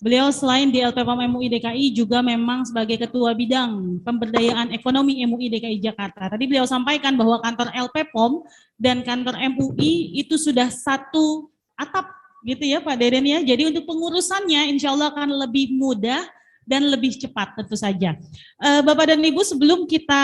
Beliau selain di LPPAM MUI DKI juga memang sebagai Ketua Bidang Pemberdayaan Ekonomi MUI DKI Jakarta. Tadi beliau sampaikan bahwa kantor LPPOM dan kantor MUI itu sudah satu atap gitu ya Pak Deden ya. Jadi untuk pengurusannya insya Allah akan lebih mudah dan lebih cepat tentu saja. Bapak dan Ibu, sebelum kita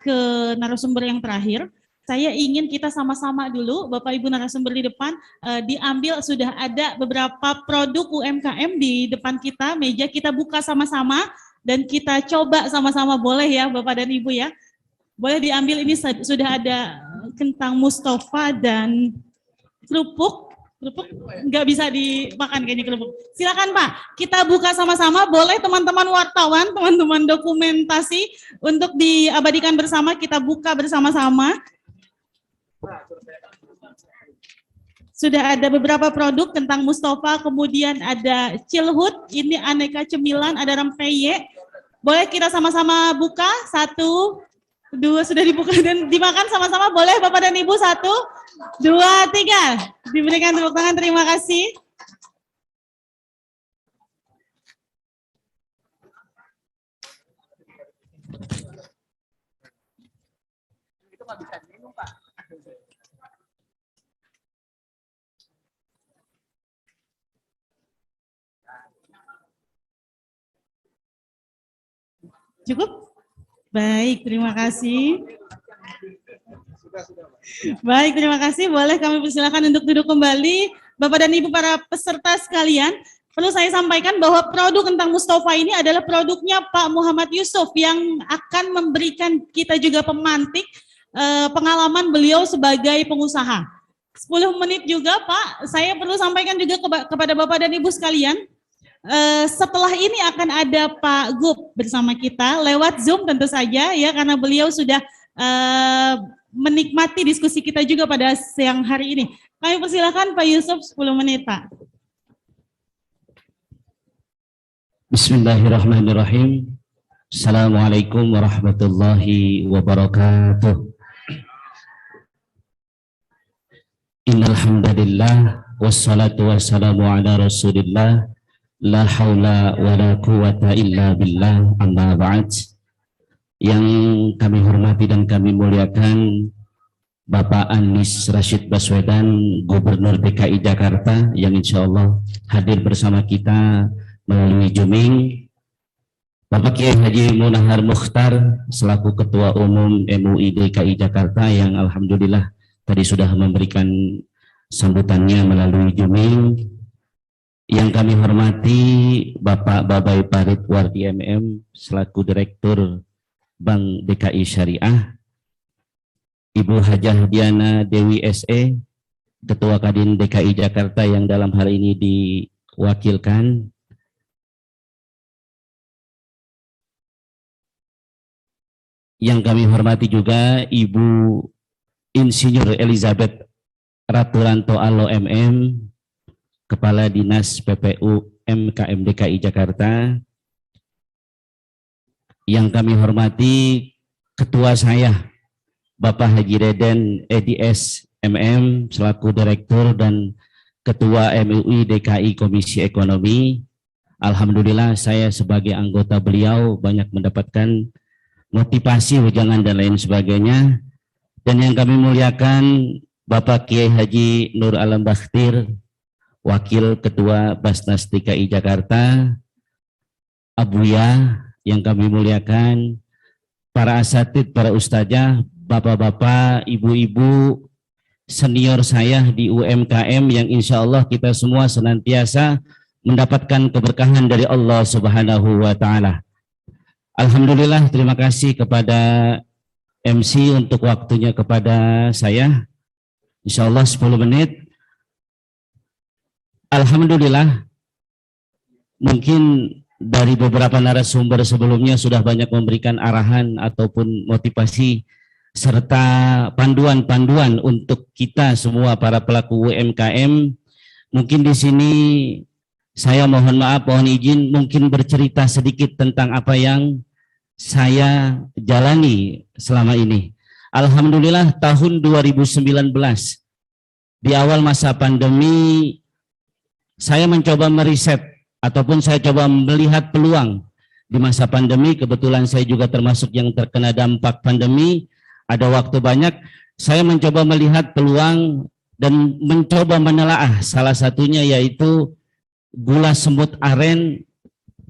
ke narasumber yang terakhir, saya ingin kita sama-sama dulu, Bapak Ibu narasumber di depan, diambil sudah ada beberapa produk UMKM di depan kita, meja kita buka sama-sama dan kita coba sama-sama, boleh ya Bapak dan Ibu ya. Boleh diambil, ini sudah ada kentang Mustafa dan kerupuk nggak bisa dimakan kayaknya kerupuk. Silakan Pak, kita buka sama-sama, boleh teman-teman wartawan, teman-teman dokumentasi untuk diabadikan bersama, kita buka bersama-sama. Sudah ada beberapa produk tentang Mustafa, kemudian ada Cilhut, ini aneka cemilan, ada rempeyek. Boleh kita sama-sama buka, 1, 2, sudah dibuka dan dimakan sama-sama, boleh Bapak dan Ibu, 1, 2, 3. Diberikan tepuk tangan, terima kasih. Itu nggak bisa diminum, Pak. Cukup? Baik, terima kasih. Baik, terima kasih. Boleh kami persilakan untuk duduk kembali. Bapak dan Ibu para peserta sekalian, perlu saya sampaikan bahwa produk kentang Mustafa ini adalah produknya Pak Muhammad Yusuf yang akan memberikan kita juga pemantik pengalaman beliau sebagai pengusaha. 10 menit juga Pak, saya perlu sampaikan juga kepada Bapak dan Ibu sekalian, setelah ini akan ada Pak Gub bersama kita lewat Zoom tentu saja ya, karena beliau sudah menikmati diskusi kita juga pada siang hari ini. Kami persilakan Pak Yusuf 10 menit Pak. Bismillahirrahmanirrahim. Assalamualaikum warahmatullahi wabarakatuh. Innal hamdalillah wassalatu wassalamu ala Rasulillah. La haula wa la quwata illa billah, amma ba'd. Yang kami hormati dan kami muliakan Bapak Anies Rashid Baswedan, Gubernur DKI Jakarta, yang insya Allah hadir bersama kita melalui Zooming. Bapak Kiai Haji Munahar Mukhtar selaku Ketua Umum MUI DKI Jakarta yang alhamdulillah tadi sudah memberikan sambutannya melalui Zooming. Yang kami hormati Bapak Babai Parit Wardi MM selaku Direktur Bank DKI Syariah, Ibu Hajah Diana Dewi SE, Ketua Kadin DKI Jakarta yang dalam hal ini diwakilkan, yang kami hormati juga Ibu Insinyur Elizabeth Raturanto Alo MM, Kepala Dinas PPU MKM DKI Jakarta. Yang kami hormati Ketua saya Bapak Haji Deden EDS MM selaku Direktur dan Ketua MUI DKI Komisi Ekonomi. Alhamdulillah saya sebagai anggota beliau banyak mendapatkan motivasi, wejangan dan lain sebagainya. Dan yang kami muliakan Bapak Kiai Haji Nur Alam Bakhtir, Wakil Ketua Basnas DKI Jakarta, Abuya, yang kami muliakan, para asatid, para ustazah, bapak-bapak, ibu-ibu, senior saya di UMKM yang insya Allah kita semua senantiasa mendapatkan keberkahan dari Allah Subhanahu wa Ta'ala. Alhamdulillah, terima kasih kepada MC untuk waktunya kepada saya. Insya Allah 10 menit. Alhamdulillah, mungkin dari beberapa narasumber sebelumnya sudah banyak memberikan arahan ataupun motivasi serta panduan-panduan untuk kita semua para pelaku UMKM. Mungkin di sini saya mohon maaf, mohon izin mungkin bercerita sedikit tentang apa yang saya jalani selama ini. Alhamdulillah tahun 2019 di awal masa pandemi saya mencoba meriset ataupun saya coba melihat peluang di masa pandemi. Kebetulan saya juga termasuk yang terkena dampak pandemi, ada waktu banyak, saya mencoba melihat peluang dan mencoba menelaah, salah satunya yaitu gula semut aren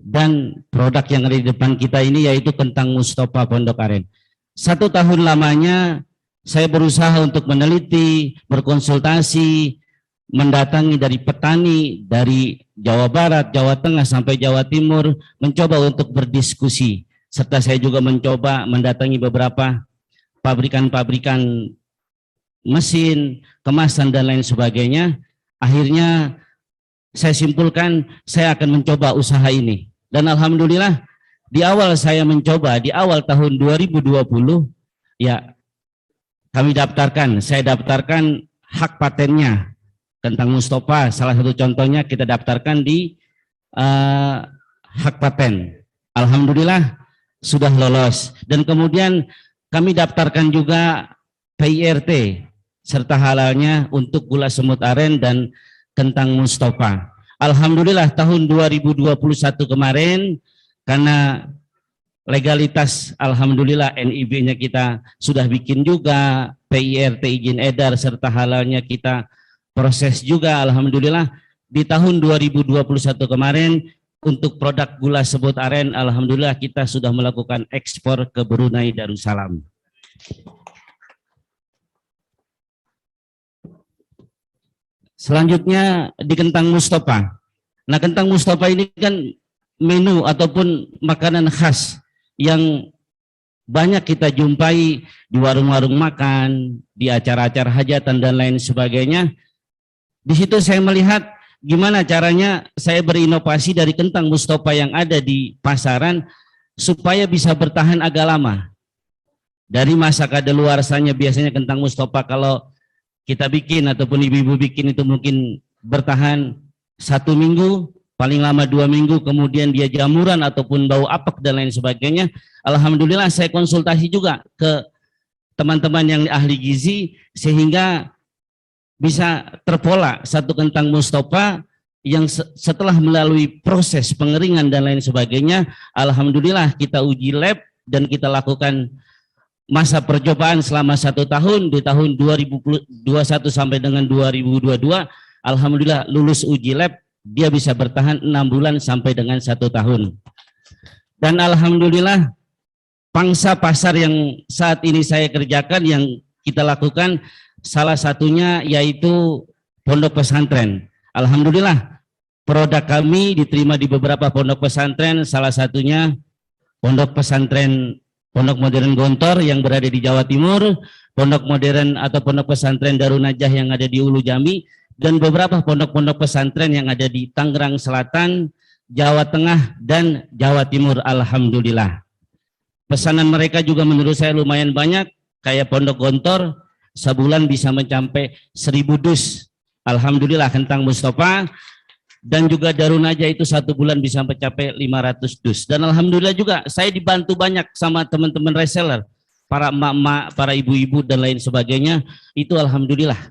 dan produk yang ada di depan kita ini yaitu kentang Mustafa Pondok Aren. 1 tahun lamanya saya berusaha untuk meneliti, berkonsultasi, mendatangi dari petani dari Jawa Barat, Jawa Tengah sampai Jawa Timur, mencoba untuk berdiskusi, serta saya juga mencoba mendatangi beberapa pabrikan-pabrikan mesin, kemasan dan lain sebagainya. Akhirnya saya simpulkan saya akan mencoba usaha ini. Dan alhamdulillah di awal saya mencoba, di awal tahun 2020, ya kami daftarkan, saya daftarkan hak patennya kentang Mustafa. Salah satu contohnya kita daftarkan di hak paten. Alhamdulillah sudah lolos. Dan kemudian kami daftarkan juga PIRT serta halalnya untuk gula semut aren dan kentang Mustafa. Alhamdulillah tahun 2021 kemarin, karena legalitas alhamdulillah NIB-nya kita sudah bikin juga, PIRT izin edar serta halalnya kita proses juga. Alhamdulillah di tahun 2021 kemarin untuk produk gula semut aren alhamdulillah kita sudah melakukan ekspor ke Brunei Darussalam. Selanjutnya di kentang Mustafa. Nah, kentang Mustafa ini kan menu ataupun makanan khas yang banyak kita jumpai di warung-warung makan, di acara-acara hajatan dan lain sebagainya. Di situ saya melihat gimana caranya saya berinovasi dari kentang Mustafa yang ada di pasaran supaya bisa bertahan agak lama. Dari masa kadaluarsanya biasanya kentang Mustafa kalau kita bikin ataupun ibu-ibu bikin itu mungkin bertahan 1 minggu, paling lama 2 minggu, kemudian dia jamuran ataupun bau apek dan lain sebagainya. Alhamdulillah saya konsultasi juga ke teman-teman yang ahli gizi sehingga bisa terpola satu kentang Mustafa yang setelah melalui proses pengeringan dan lain sebagainya. Alhamdulillah kita uji lab dan kita lakukan masa percobaan selama 1 tahun di tahun 2021 sampai dengan 2022. Alhamdulillah lulus uji lab, dia bisa bertahan 6 bulan sampai dengan 1 tahun. Dan alhamdulillah pangsa pasar yang saat ini saya kerjakan yang kita lakukan salah satunya yaitu pondok pesantren. Alhamdulillah produk kami diterima di beberapa pondok pesantren, salah satunya pondok pesantren Pondok Modern Gontor yang berada di Jawa Timur, pondok modern atau pondok pesantren Darun Najah yang ada di Ulu Jami, dan beberapa pondok-pondok pesantren yang ada di Tangerang Selatan, Jawa Tengah, dan Jawa Timur. Alhamdulillah. Pesanan mereka juga menurut saya lumayan banyak, kayak pondok Gontor, sebulan bisa mencapai 1000 dus. Alhamdulillah kentang Mustafa. Dan juga Darun Najah itu 1 bulan bisa mencapai 500 dus. Dan alhamdulillah juga saya dibantu banyak sama teman-teman reseller, para emak-emak, para ibu-ibu dan lain sebagainya. Itu alhamdulillah.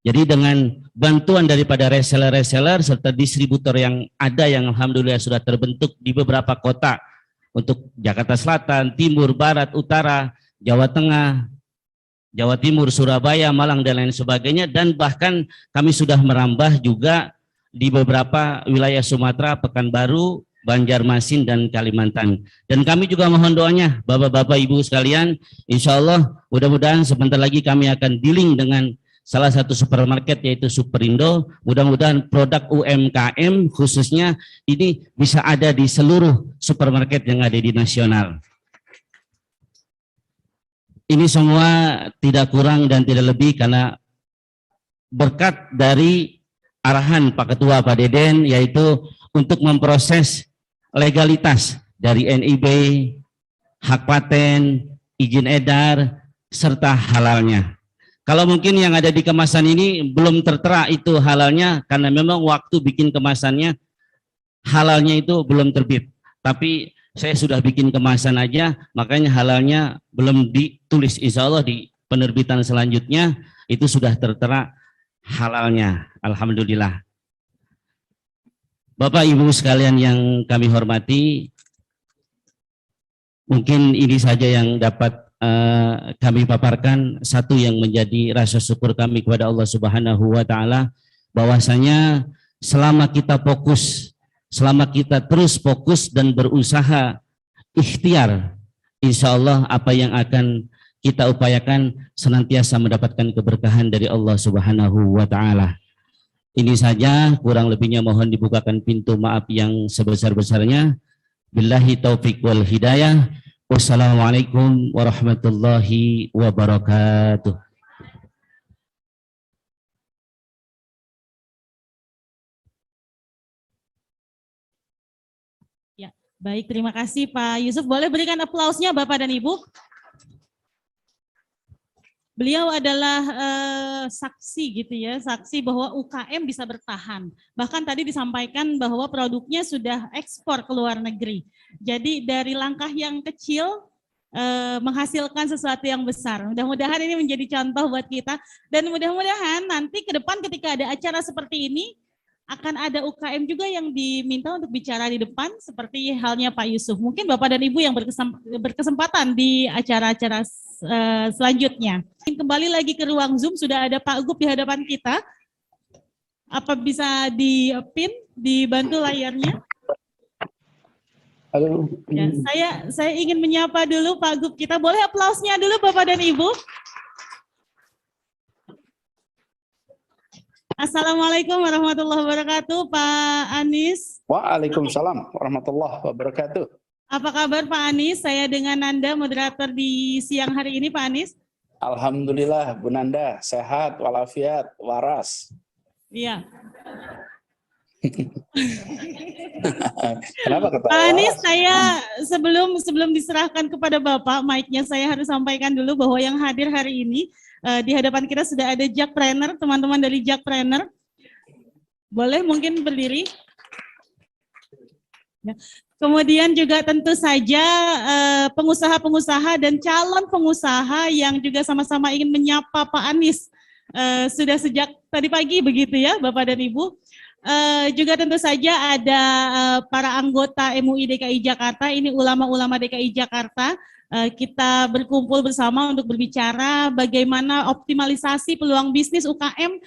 Jadi dengan bantuan daripada reseller-reseller serta distributor yang ada yang alhamdulillah sudah terbentuk di beberapa kota untuk Jakarta Selatan, Timur, Barat, Utara, Jawa Tengah, Jawa Timur, Surabaya, Malang dan lain sebagainya, dan bahkan kami sudah merambah juga di beberapa wilayah Sumatera, Pekanbaru, Banjarmasin dan Kalimantan. Dan kami juga mohon doanya Bapak-bapak Ibu sekalian, insya Allah mudah-mudahan sebentar lagi kami akan dealing dengan salah satu supermarket yaitu Superindo. Mudah-mudahan produk UMKM khususnya ini bisa ada di seluruh supermarket yang ada di nasional. Ini semua tidak kurang dan tidak lebih karena berkat dari arahan Pak Ketua Pak Deden, yaitu untuk memproses legalitas dari NIB, hak paten, izin edar, serta halalnya. Kalau mungkin yang ada di kemasan ini belum tertera itu halalnya, karena memang waktu bikin kemasannya, halalnya itu belum terbit. Tapi saya sudah bikin kemasan aja, makanya halalnya belum ditulis. Insya Allah di penerbitan selanjutnya itu sudah tertera halalnya. Alhamdulillah. Bapak Ibu sekalian yang kami hormati, mungkin ini saja yang dapat kami paparkan. Satu yang menjadi rasa syukur kami kepada Allah Subhanahu wa taala, bahwasanya selama kita fokus, selama kita terus fokus dan berusaha ikhtiar, insya Allah apa yang akan kita upayakan senantiasa mendapatkan keberkahan dari Allah Subhanahu wa taala. Ini saja, kurang lebihnya mohon dibukakan pintu maaf yang sebesar-besarnya. Billahi taufiq wal hidayah. Wassalamualaikum warahmatullahi wabarakatuh. Ya, baik, terima kasih Pak Yusuf. Boleh berikan aplausnya Bapak dan Ibu? Beliau adalah saksi gitu ya, saksi bahwa UKM bisa bertahan. Bahkan tadi disampaikan bahwa produknya sudah ekspor ke luar negeri. Jadi dari langkah yang kecil menghasilkan sesuatu yang besar. Mudah-mudahan ini menjadi contoh buat kita. Dan mudah-mudahan nanti ke depan ketika ada acara seperti ini, akan ada UKM juga yang diminta untuk bicara di depan, seperti halnya Pak Yusuf. Mungkin Bapak dan Ibu yang berkesempatan di acara-acara selanjutnya. Kembali lagi ke ruang Zoom, sudah ada Pak Gup di hadapan kita. Apa bisa di-pin, dibantu layarnya? Halo. Ya, saya ingin menyapa dulu Pak Gup kita. Boleh aplausnya dulu Bapak dan Ibu? Assalamualaikum warahmatullahi wabarakatuh, Pak Anies. Waalaikumsalam warahmatullahi wabarakatuh. Apa kabar Pak Anies? Saya dengan Nanda, moderator di siang hari ini, Pak Anies. Alhamdulillah, Bu Nanda, sehat, walafiat, waras. Iya. Kenapa ketawa? Pak Anies, saya sebelum diserahkan kepada Bapak, mic-nya saya harus sampaikan dulu bahwa yang hadir hari ini di hadapan kita sudah ada Jakpreneur, teman-teman dari Jakpreneur. Boleh mungkin berdiri. Ya. Kemudian juga tentu saja pengusaha-pengusaha dan calon pengusaha yang juga sama-sama ingin menyapa Pak Anies sudah sejak tadi pagi begitu ya Bapak dan Ibu. Juga tentu saja ada para anggota MUI DKI Jakarta, ini ulama-ulama DKI Jakarta. Kita berkumpul bersama untuk berbicara bagaimana optimalisasi peluang bisnis UKM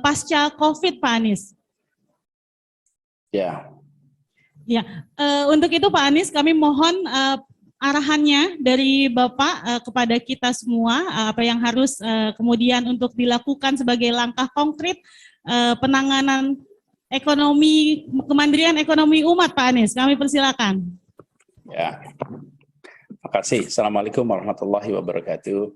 pasca COVID, Pak Anies. Ya. Ya, untuk itu Pak Anies kami mohon arahannya dari Bapak kepada kita semua, apa yang harus kemudian untuk dilakukan sebagai langkah konkret penanganan ekonomi, kemandirian ekonomi umat, Pak Anies. Kami persilakan. Ya. Terima kasih. Assalamualaikum warahmatullahi wabarakatuh.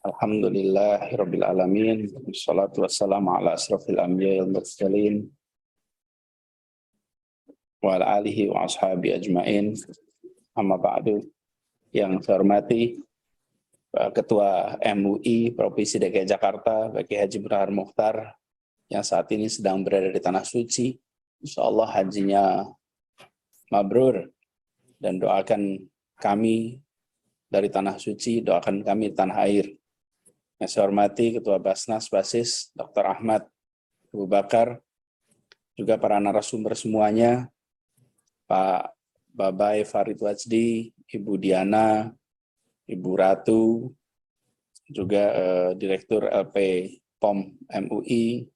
Alhamdulillahirabbil alamin. Wassalatu wassalamu ala asrofil anbiya'i wal mursalin wa ala alihi wa ashabi ajmain. Amma ba'du. Yang saya hormati Ketua MUI Provinsi DKI Jakarta, Baki Haji Burhan Mukhtar, yang saat ini sedang berada di Tanah Suci. Insyaallah hajinya mabrur, dan doakan kami dari Tanah Suci, doakan kami di tanah air. Yang saya hormati Ketua Basnas Basis Dr. Ahmad Abu Bakar, juga para narasumber semuanya, Pak Babai Farid Wajdi, Ibu Diana, Ibu Ratu, juga Direktur LP POM MUI,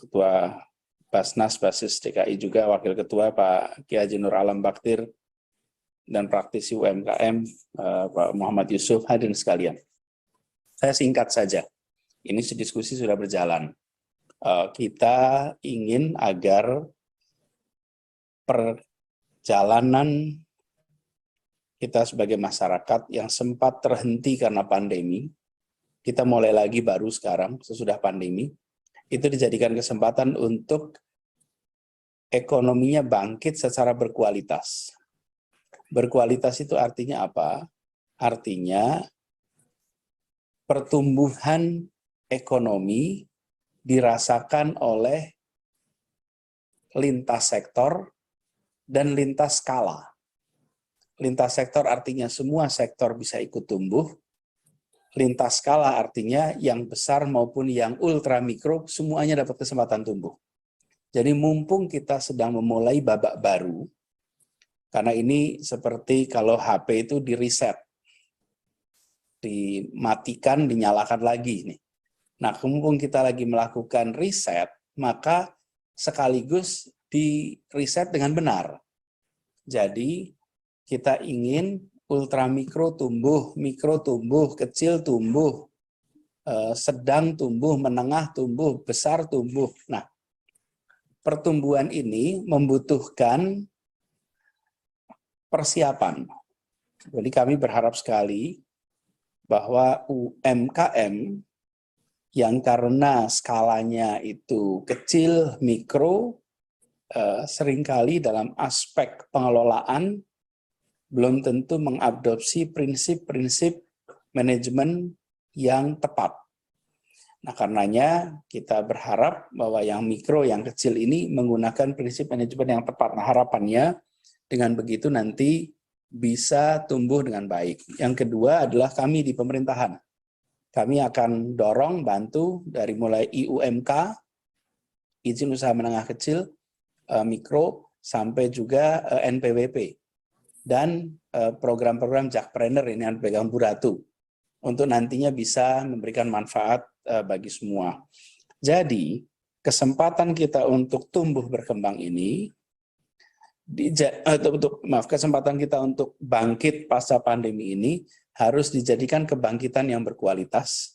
Ketua Basnas Basis DKI juga, Wakil Ketua Pak Kiai Haji Nur Alam Baktir, dan praktisi UMKM Pak Muhammad Yusuf, hadirin sekalian. Saya singkat saja, ini diskusi sudah berjalan. Kita ingin agar perjalanan kita sebagai masyarakat yang sempat terhenti karena pandemi, kita mulai lagi baru sekarang sesudah pandemi, itu dijadikan kesempatan untuk ekonominya bangkit secara berkualitas. Berkualitas itu artinya apa? Artinya pertumbuhan ekonomi dirasakan oleh lintas sektor dan lintas skala. Lintas sektor artinya semua sektor bisa ikut tumbuh, lintas skala artinya yang besar maupun yang ultra mikro semuanya dapat kesempatan tumbuh. Jadi mumpung kita sedang memulai babak baru, karena ini seperti kalau HP itu di reset, dimatikan, dinyalakan lagi nih. Nah, mumpung kita lagi melakukan reset, maka sekaligus di reset dengan benar. Jadi kita ingin ultra mikro tumbuh, mikro tumbuh, kecil tumbuh, sedang tumbuh, menengah tumbuh, besar tumbuh. Nah, pertumbuhan ini membutuhkan persiapan. Jadi kami berharap sekali bahwa UMKM yang karena skalanya itu kecil, mikro, seringkali dalam aspek pengelolaan belum tentu mengadopsi prinsip-prinsip manajemen yang tepat. Nah, karenanya kita berharap bahwa yang mikro, yang kecil ini menggunakan prinsip manajemen yang tepat. Nah, harapannya dengan begitu nanti bisa tumbuh dengan baik. Yang kedua adalah kami di pemerintahan. Kami akan dorong, bantu dari mulai IUMK, izin usaha menengah kecil, mikro, sampai juga NPWP. Dan program-program Jakpreneur ini yang dipegang Bu Ratu, untuk nantinya bisa memberikan manfaat bagi semua. Jadi, kesempatan kita untuk tumbuh berkembang ini, kesempatan kita untuk bangkit pasca pandemi ini harus dijadikan kebangkitan yang berkualitas,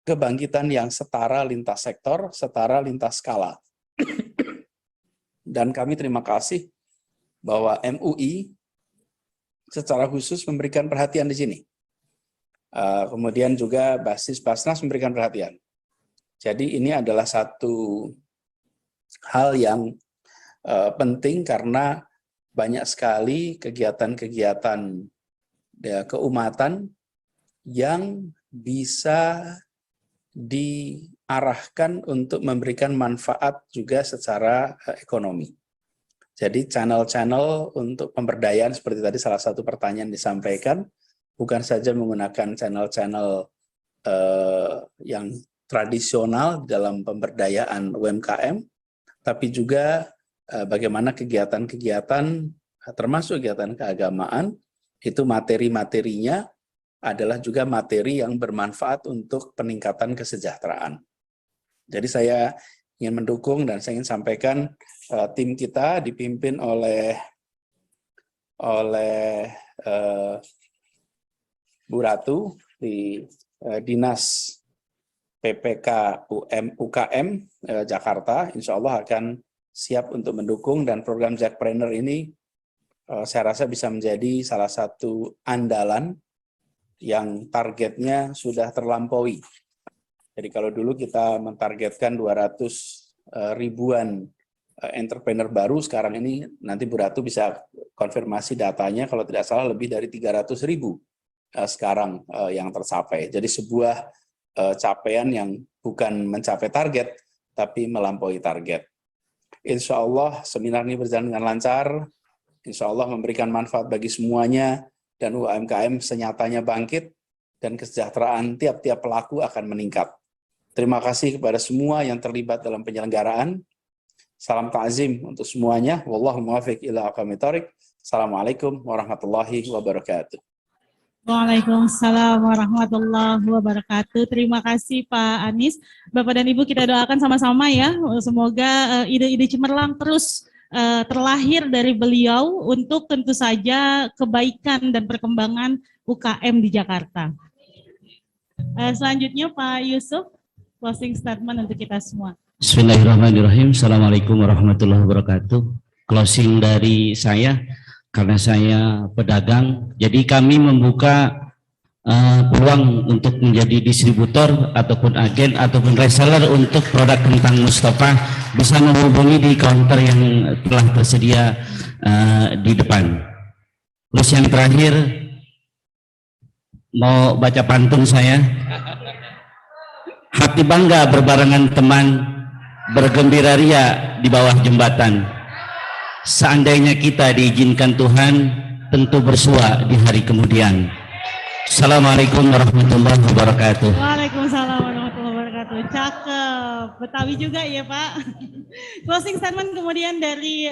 kebangkitan yang setara lintas sektor, setara lintas skala. Dan kami terima kasih bahwa MUI secara khusus memberikan perhatian di sini. Kemudian juga basis Basnas memberikan perhatian. Jadi ini adalah satu hal yang penting karena banyak sekali kegiatan-kegiatan keumatan yang bisa diarahkan untuk memberikan manfaat juga secara ekonomi. Jadi channel-channel untuk pemberdayaan seperti tadi salah satu pertanyaan disampaikan, bukan saja menggunakan channel-channel yang tradisional dalam pemberdayaan UMKM, tapi juga bagaimana kegiatan-kegiatan termasuk kegiatan keagamaan, itu materi-materinya adalah juga materi yang bermanfaat untuk peningkatan kesejahteraan. Jadi saya ingin mendukung dan saya ingin sampaikan tim kita dipimpin oleh Bu Ratu di Dinas PPK UKM Jakarta, insya Allah akan siap untuk mendukung, dan program Jakpreneur ini saya rasa bisa menjadi salah satu andalan yang targetnya sudah terlampaui. Jadi kalau dulu kita mentargetkan 200 ribuan entrepreneur baru, sekarang ini nanti Bu Ratu bisa konfirmasi datanya, kalau tidak salah lebih dari 300 ribu sekarang yang tercapai. Jadi sebuah capaian yang bukan mencapai target, tapi melampaui target. Insya Allah seminar ini berjalan dengan lancar, insya Allah memberikan manfaat bagi semuanya, dan UMKM senyatanya bangkit, dan kesejahteraan tiap-tiap pelaku akan meningkat. Terima kasih kepada semua yang terlibat dalam penyelenggaraan. Salam ta'zim untuk semuanya. Wallahu muwaffiq ila aqwamit thoriq. Assalamualaikum warahmatullahi wabarakatuh. Waalaikumsalam warahmatullahi wabarakatuh. Terima kasih Pak Anies. Bapak dan Ibu, kita doakan sama-sama ya. Semoga ide-ide cemerlang terus terlahir dari beliau untuk tentu saja kebaikan dan perkembangan UKM di Jakarta. Selanjutnya Pak Yusuf, closing statement untuk kita semua. Bismillahirrahmanirrahim. Assalamualaikum warahmatullahi wabarakatuh. Closing dari saya, karena saya pedagang, jadi kami membuka peluang untuk menjadi distributor ataupun agen ataupun reseller untuk produk kentang Mustafa, bisa menghubungi di counter yang telah tersedia di depan. Terus yang terakhir, mau baca pantun saya. Hati bangga berbarengan teman, bergembira ria di bawah jembatan. Seandainya kita diizinkan Tuhan, tentu bersua di hari kemudian. Assalamualaikum warahmatullahi wabarakatuh. Waalaikumsalam warahmatullahi wabarakatuh. Cakep. Betawi juga ya Pak. Closing statement kemudian dari